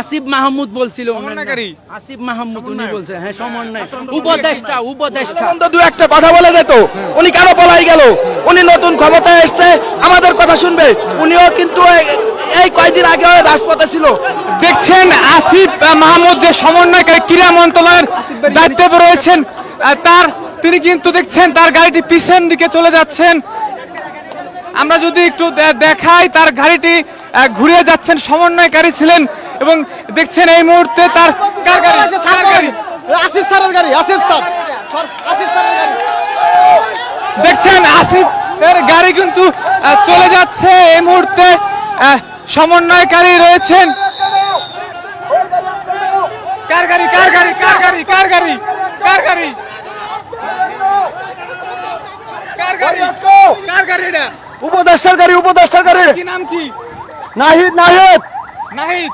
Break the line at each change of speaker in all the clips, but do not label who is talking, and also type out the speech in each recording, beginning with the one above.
আসিফ মাহমুদ বলছিল, আসিফ মাহমুদ উনি বলছে, হ্যাঁ সমন্বয় উপদেষ্টা।
দু একটা কথা বলে যেত, উনি কেন পলাই গেল? উনি নতুন ক্ষমতায় এসছে, আমাদের কথা শুনবে। উনিও কিন্তু এই কয়েকদিন আগে রাজপথে ছিল।
দেখছেন আসিফ মাহমুদ যে সমন্বয়কারী ক্রীড়া মন্ত্রণালয়ের দায়িত্বে রয়েছেন, তিনি কিন্তু দেখছেন তার গাড়িটি পিছন দিকে চলে যাচ্ছেন। আমরা যদি একটু দেখাই, তার গাড়িটি ঘুরিয়ে যাচ্ছেন, সমন্বয়কারী ছিলেন এবং দেখছেন এই মুহূর্তে তার গাড়ি
আসিফ স্যারের গাড়ি, আসিফ স্যার, আসিফ স্যারের গাড়ি।
দেখছেন আসিফের গাড়ি কিন্তু চলে যাচ্ছে। এই মুহূর্তে সমন্বয়কারী রয়েছেন। কার গাড়ি কার গাড়ি কার গাড়ি কার গাড়ি কার গাড়ি কার গাড়ি কার গাড়ি? এটা
উপদেষ্টার গাড়ি, উপদেষ্টার গাড়ি।
কি নাম কি?
নাহিদ, নাহিদ,
নাহিদ।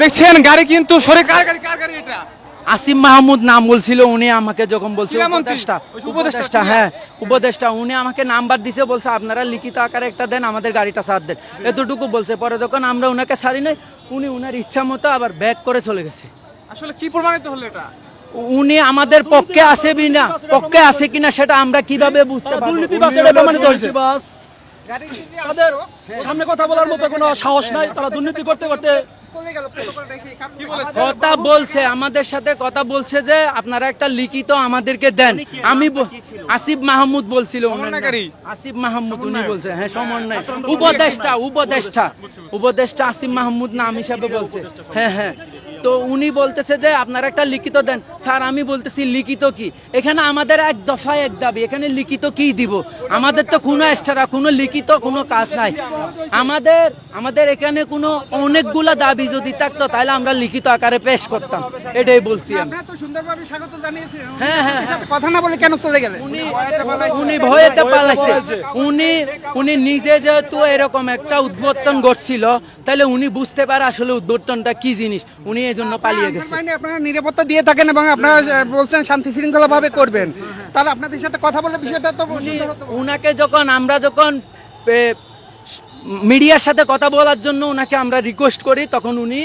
দেখছেন গাড়ি কিন্তু সরে। কার গাড়ি কার গাড়ি? এটা
আসিফ মাহমুদ নাম বলছিল, উনি আমাকে যখন বলছে
উপদেষ্টা,
উপদেষ্টা, হ্যাঁ উপদেষ্টা, উনি আমাকে নাম্বার দিছে, বলছে আপনারা লিখিত আকারে একটা দেন, আমাদের গাড়িটা ছাড় দেন, এতটুকু বলছে। পরে যখন আমরা উনাকে ছাড়ি নাই, উনি উনার ইচ্ছা মতো আবার ব্যাক করে চলে গেছে।
আসলে কি প্রমাণিত হলো এটা?
উনি আমাদের পক্ষে আছে কিনা, পক্ষে আছে কিনা সেটা আমরা কিভাবে বুঝতে পারবো?
তাদের সামনে কথা বলার মতো কোনো সাহস নাই, তারা দুর্নীতি করতে করতে
কথা বলছে, আমাদের সাথে কথা বলছে যে আপনারা একটা লিখিত আমাদেরকে দেন। আসিফ মাহমুদ বলছিল, আসিফ মাহমুদ উনি বলছে, হ্যাঁ সমন্বয় উপদেষ্টা, উপদেষ্টা আসিফ মাহমুদ নাম হিসাবে বলছে, হ্যাঁ হ্যাঁ। তো উনি বলতেছে যে আপনারা একটা লিখিত দেন। স্যার আমি বলতেছি লিখিত কি? এখানে আমাদের এক দফায় এক দাবি, এখানে লিখিত কি দিব? আমাদের তো কোনো এক্সট্রা কোনো লিখিত কোনো কাজ নাই। আমাদের এখানে কোনো অনেকগুলা দাবি যদি থাকতো তাহলে আমরা লিখিত আকারে পেশ করতাম, এটাই বলছি আমি। হ্যাঁ হ্যাঁ,
কথা না বলে কেন চলে গেলেন?
উনি ভয়েতে পালাইছে। উনি নিজে যেহেতু এরকম একটা উদ্বোধন ঘটছিল, তাহলে উনি বুঝতে পারে আসলে উদ্বোধনটা কি জিনিস, উনি এই জন্য পালিয়ে গেছে।
আপনারা নিরাপত্তা দিয়ে থাকেন এবং আপনারা বলছেন শান্তি শৃঙ্খলা ভাবে করবেন, তাহলে আপনাদের সাথে কথা বলে বিষয়টা তো
উনাকে আমরা যখন মিডিয়ার সাথে কথা বলার জন্য উনাকে আমরা রিকোয়েস্ট করি, তখন উনি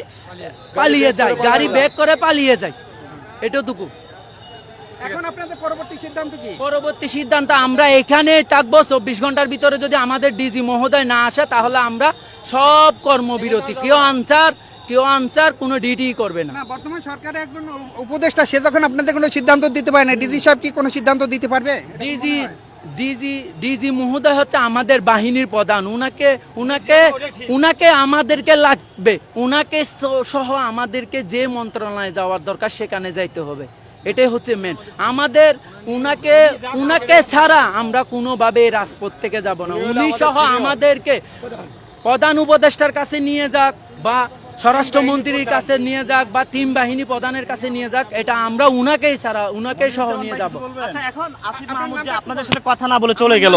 পালিয়ে যায়, গাড়ি ব্যাক করে পালিয়ে যায়, এটুকু।
এখন আপনাদের পরবর্তী সিদ্ধান্ত কি?
পরবর্তী সিদ্ধান্ত আমরা এখানে থাকবো 24 ঘন্টার ভিতরে যদি আমাদের ডিজি মহোদয় না আসে, তাহলে আমরা সব কর্মবিরতি, কেউ আনসার কোনো ডিটি করবে না।
বর্তমান সরকারের একজন উপদেষ্টা, সে যখন আপনাদের কোনো সিদ্ধান্ত দিতে পারে না, ডিজি সাহেব কি কোনো সিদ্ধান্ত দিতে পারবে?
ডিজি মহোদয় হচ্ছে আমাদের বাহিনীর প্রধান, উনাকে আমাদেরকে লাগবে, উনাকে সহ আমাদেরকে যে মন্ত্রণালয়ে যাওয়ার দরকার সেখানে যাইতে হবে, এটাই হচ্ছে মেন আমাদের। উনাকে ছাড়া আমরা কোনোভাবে রাজপথ থেকে যাব না। উনি সহ আমাদেরকে প্রধান উপদেষ্টার কাছে নিয়ে যাক বা স্বরাষ্ট্রমন্ত্রীর কাছে নিয়ে যাক বা তিন বাহিনী প্রধানের কাছে নিয়ে যাক, এটা আমরা উনাকেই সহ নিয়ে যাব।
আচ্ছা, এখন আসিফ মাহমুদ যে আপনাদের সাথে কথা না বলে চলে গেল,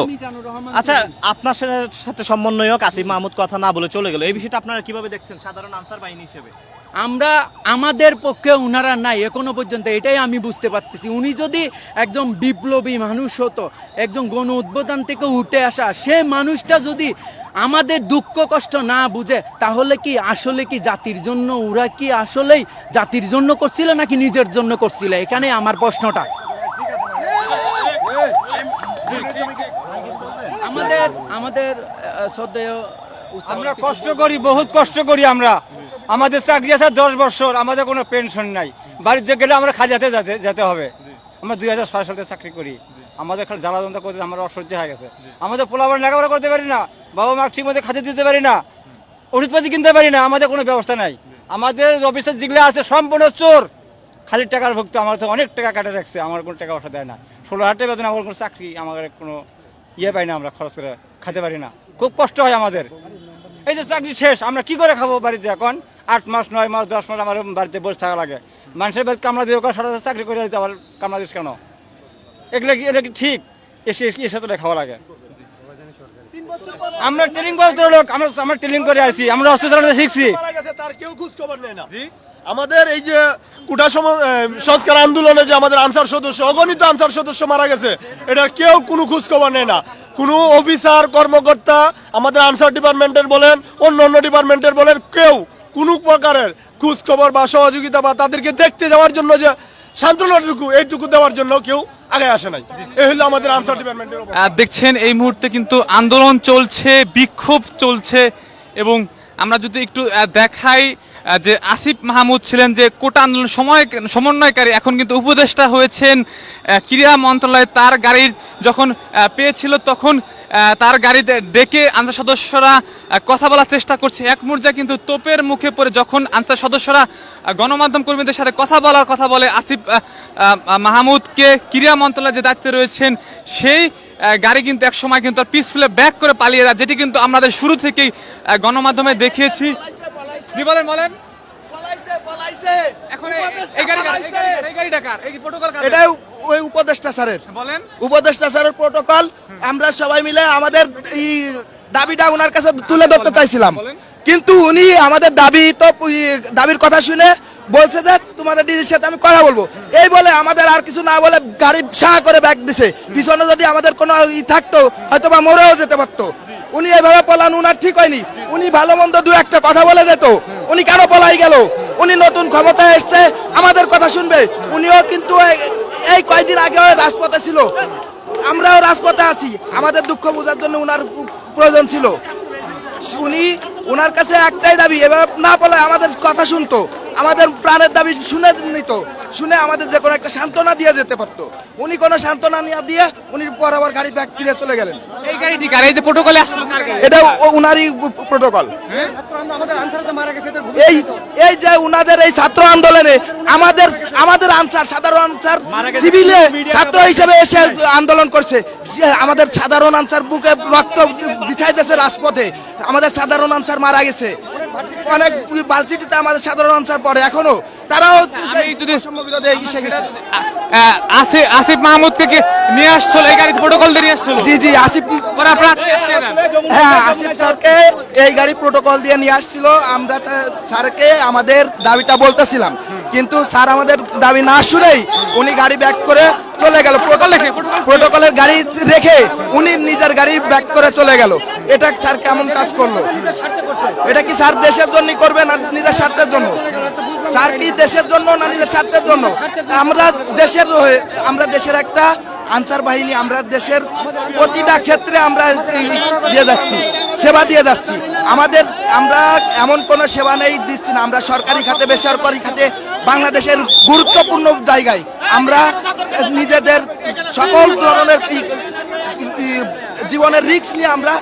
আচ্ছা আপনার সাথে সমন্বয়ক আসিফ মাহমুদ কথা না বলে চলে গেল, এই বিষয়টা আপনারা কিভাবে দেখছেন সাধারণ আনসার বাহিনী হিসেবে?
আমাদের পক্ষে উনারা নাই এখনো পর্যন্ত, এটাই আমি বুঝতে পারতেছি। উনি যদি একজন বিপ্লবী মানুষ হতো, একজন গণ উদ্বোধন থেকে উঠে আসা সে মানুষটা যদি আমাদের দুঃখ কষ্ট না বুঝে, তাহলে কি আসলে কি জাতির জন্য, ওরা কি আসলেই জাতির জন্য করছিল নাকি নিজের জন্য করছিল? এখানে আমার প্রশ্নটা। আমাদের শ্রদ্ধেয়,
আমরা কষ্ট করি, বহুত কষ্ট করি আমরা। আমাদের চাকরি আছে 10 বছর, আমাদের কোনো পেনশন নাই। বাড়িতে গেলে আমরা খাজাতে যেতে হবে। আমরা 2006 সালে চাকরি করি, আমাদের খালি জ্বালা যন্ত্রণা করতে আমরা অসহ্য হয়ে গেছে। আমাদের পোলাপান লেখাপড়া করতে পারি না, বাবা মা ঠিক মতো খাতে দিতে পারি না, ওষুধপাতি কিনতে পারি না, আমাদের কোনো ব্যবস্থা নাই। আমাদের অফিসের যেগুলো আছে সম্পূর্ণ চোর, খালি টাকার ভুক্ত। আমার তো অনেক টাকা কাটে রাখছে, আমার কোনো টাকা পয়সা দেয় না। 16,000 টাকা বেতন, আমার কোনো চাকরি, আমাদের কোনো পাই না, আমরা খরচ করে খেতে পারি না, খুব কষ্ট হয় আমাদের। এই যে চাকরি শেষ, আমরা কি করে খাবো বাড়িতে? এখন 8 মাস 9 মাস 10 মাস আমার বাড়িতে বসে থাকা লাগে। মানুষের বাড়িতে কামলা দিয়ে সারা চাকরি করে আবার কামলা দিস কেন? এগুলো কি ঠিক? এসে তো খাওয়া লাগে। আমরা ট্রেনিং করতে লোক, আমরা ট্রেনিং করে আসি, আমরা অস্ত্র চালাতে শিখছি।
তার কেউ খোঁজ খবর নেয় না। আমাদের এই যে কোটা সংস্কার আন্দোলনে যে আমাদের আনসার সদস্য, অগণিত আনসার সদস্য মারা গেছে, এটা কেউ কোনো খোঁজ খবর নেয় না। কোনো অফিসার কর্মকর্তা আমাদের আনসার ডিপার্টমেন্টের বলেন অন্য অন্য ডিপার্টমেন্টের বলেন কেউ কোনো প্রকারের খোঁজ খবর বা সহযোগিতা বা তাদেরকে দেখতে যাওয়ার জন্য যে সান্ত্বনাটুকু এইটুকু দেওয়ার জন্য কেউ আগে আসে নাই। এই হলো আমাদের আনসার ডিপার্টমেন্টের অবস্থা।
দেখছেন এই মুহূর্তে কিন্তু আন্দোলন চলছে, বিক্ষোভ চলছে এবং আমরা যদি একটু দেখাই যে আসিফ মাহমুদ ছিলেন যে কোটা আন্দোলন সমন্বয়কারী, এখন কিন্তু উপদেষ্টা হয়েছেন ক্রীড়া মন্ত্রণালয়। তার গাড়ির যখন পেয়েছিল তখন তার গাড়িতে ডেকে আনসার সদস্যরা কথা বলার চেষ্টা করছে। এক পর্যায়ে কিন্তু তোপের মুখে পড়ে যখন আনসার সদস্যরা গণমাধ্যম কর্মীদের সাথে কথা বলে আসিফ মাহমুদকে ক্রীড়া মন্ত্রণালয়ে যে দায়িত্বে রয়েছেন সেই গাড়ি কিন্তু এক সময় কিন্তু পিস ফেলে ব্যাক করে পালিয়ে যায়, যেটি কিন্তু আমাদের শুরু থেকেই গণমাধ্যমে দেখিয়েছি। বলেন এখন এই গাড়িটা কার? এই প্রটোকল কার?
এটা ওই উপদেষ্টা স্যারের,
বলেন
উপদেষ্টা স্যারের প্রটোকল। আমরা সবাই মিলে আমাদের এই দাবিটা ওনার কাছে তুলে ধরতে চাইছিলাম, কিন্তু উনি আমাদের দাবির কথা শুনে বলছে যে তোমাদের ডিজির সাথে আমি কথা বলবো, এই বলে আমাদের আর কিছু না বলে গাড়ি সাহ করে ব্যাক দিছে। পিছনে যদি আমাদের কোনো থাকতো হয়তো বা মরেও যেতে পারতো। উনি এইভাবে পলান উনার ঠিক হয়নি। উনি ভালো মন্দ দু একটা কথা বলে যেত, উনি কেন পলাই গেল? উনি নতুন ক্ষমতায় এসছে, আমাদের কথা শুনবে। উনিও কিন্তু এই কয়েকদিন আগে রাজপথে ছিল, আমরাও রাজপথে আছি। আমাদের দুঃখ বোঝার জন্য উনার প্রয়োজন ছিল। উনি ওনার কাছে একটাই দাবি, এভাবে না বলে আমাদের কথা শুনতো, আমাদের প্রাণের দাবি শুনে নিত, শুনে আমাদের যে কোনো একটা সান্ত্বনা দিয়ে যেতে পারতো। উনি কোনো সান্ত্বনা নিয়ে দিয়ে উনি বরাবর গাড়ি ব্যাক ফিরে চলে গেলেন।
এই গাড়িটি কার? এই যে প্রটোকলে আসলো কার গাড়ি?
এটা উনারই প্রটোকল। এই যে উনাদের এই ছাত্র আন্দোলনে আমাদের আনসার, সাধারণ আনসার সিভিলে ছাত্র হিসেবে এসে আন্দোলন করছে। আমাদের সাধারণ আনসার বুকে রক্ত বিছাইতেছে রাজপথে। আমাদের সাধারণ আনসার মারা গেছে, অনেক ভার্সিটিতে আমাদের সাধারণ আনসার পড়ে এখনো। তারাও
আসিফ মাহমুদকে নিয়ে আসছিল এই গাড়ি প্রটোকল দিয়ে নিয়ে আসছিল।
জি আসিফ, হ্যাঁ আসিফ স্যারকে এই গাড়ি প্রটোকল দিয়ে নিয়ে আসছিল। আমরা স্যারকে আমাদের দাবিটা বলতেছিলাম, কিন্তু স্যার আমাদের দাবি না শুনেই উনি গাড়ি ব্যাক করে চলে গেল। প্রটোকলের গাড়ি রেখে উনি নিজের গাড়ি ব্যাক করে চলে গেল। এটা স্যার কেমন কাজ করলো? এটা কি স্যার দেশের জন্য করবে না নিজের স্বার্থের জন্য? স্যার কি দেশের জন্য না নিজের স্বার্থের জন্য? আমরা দেশের একটা আনসার বাহিনী, আমরা দেশের প্রতিটা ক্ষেত্রে আমরা দিয়ে যাচ্ছি, সেবা দিয়ে যাচ্ছি। আমরা এমন কোনো সেবা নেই দিচ্ছি না। আমরা সরকারি খাতে, বেসরকারি খাতে, বাংলাদেশের গুরুত্বপূর্ণ জায়গায় আমরা নিজেদের সকল ধরনের জীবনের রিস্ক নিয়ে আমরা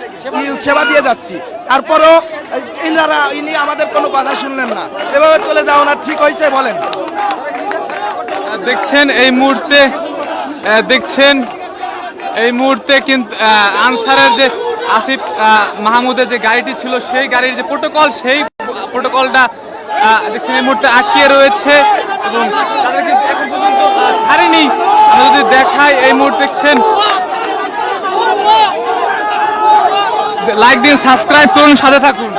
সেবা দিয়ে যাচ্ছি। তারপরও ইনি আমাদের কোনো কথা শুনলেন না, এভাবে চলে যাওয়া না ঠিক হয়েছে বলেন?
দেখছেন এই মুহূর্তে কিন্তু আনসারের যে আসিফ মাহমুদের যে গাড়িটি ছিল সেই গাড়ির যে প্রটোকল, সেই প্রটোকলটা দেখছেন এই মুহূর্তে আটকে রয়েছে এবং তাদেরকে এখন পর্যন্ত ছাড়েনি। আমরা যদি দেখাই এই মুহূর্তে দেখছেন, লাইক দিন, সাবস্ক্রাইব করুন, সাথে থাকুন।